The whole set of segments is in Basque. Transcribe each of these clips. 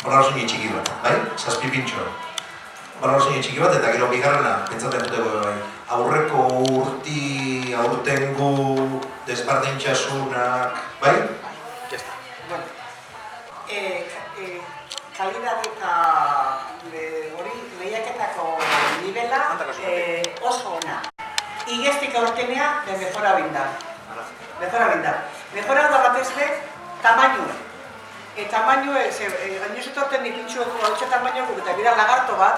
Balarosin txiki bat, bai? Zazpi pintxo. Balarosin txiki bat eta gero bigarrena, pentsatzen duteko bai. Aurreko urti, aurtengu, desbardintxasunak, bai? Bueno, kalidad eta hori lehiaketako nivela oso ona. Igeztik aurtenea de mejora bindar. Mejora da batez be, tamainua. Tamainua, gainoz etorten dipintxu hau tamainua eta bira lagarto bat,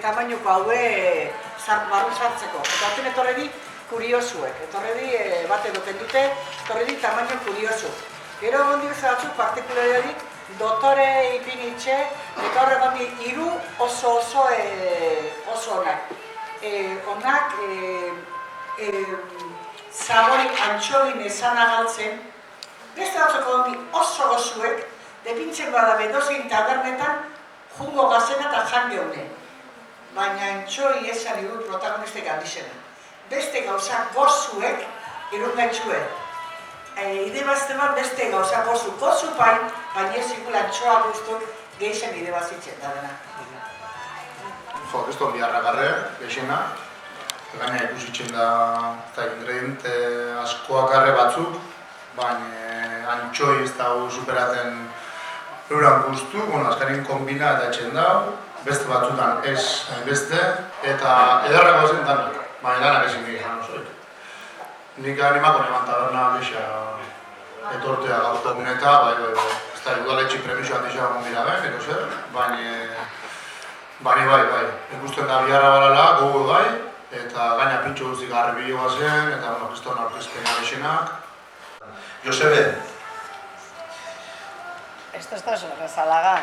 tamainoko haue barru sartzeko. Eta horten etorre di kuriosuek. Etorre di bat edoten dute, etorre di tamaino kuriosu. Gero gondi batzuk partikularik dotore ipinitxe, eta horre gondi hiru oso onak. Onak zaborik antxolin esan agaltzen, beste batzuk gondi oso gozuek, depintzen bada bedozein tabernetan jungo gazena eta jan gehunen. Baina antxoi esan iru protagonistek handizena. Beste gauza gozuek irungaitxuen. Ide bazte bat beste gauza gozu pain, baina ez ikula antxoa guztuk geixen ide bazitzen da dena. Ez du biharra garre, geixena. Gaina ikusitzen da ingrediente askoak garre batzuk, baina antxoi ez da superaten euran guztu, azkarin kombina eta etxen da, beste batzutan ez beste, eta edarrako zen danak, baina danak ezin egin osoik. Nik animako neban taberna gisa etortea gauztakun eta, ez da udaletxik premiso bat izan gondira ben, ero zer, baina ikusten da biharra balala, gogo bai, eta gaina pintxo guztik garri biloa zen, eta kriston aurkezpena gexenak. Josebe. Esto es rezalaga,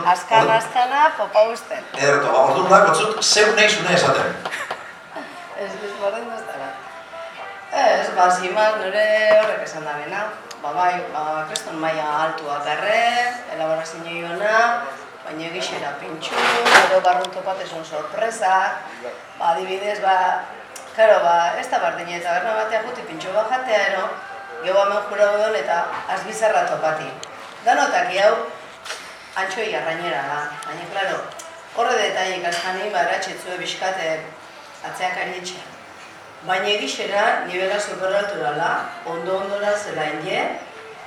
Azkana, popa usten. Ederto, orduan da, gotzut, zeu nahi zune esaten. Ez berdin duztara. Ez, zimaz, nire horrek esan da bena. Kriston maia altua berre, elaborazio joana, baina egixera pintxu, gero barrun topatezun sorpresa. Adibidez, ez da berdin eta berna batea guti pintxu bat jatea, ero, gero hemen jura godon eta azbizarra topati. Danotaki hau, antxoi arrainera da, baina, klaro, horre detaiek azkani, eratxetzue bizkate atzeakari etxean. Baina egixera, nivela superalturala, ondo-ondora zela inde,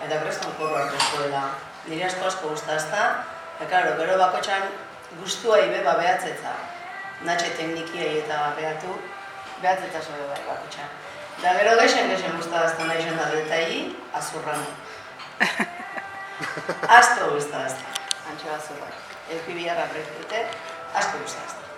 eta kriston korro hartu zuela. Nire asko guztazta, eta, klaro, gero bakotxan guztua ibe behatzetza. Natxe teknikiai eta behatzetza zuen bakotxan. Da gero gexen guztazta nahi zen da detai, azurran. Asko guztazta, antxo azurrak. Elpi biharra pretute, asko guztazta.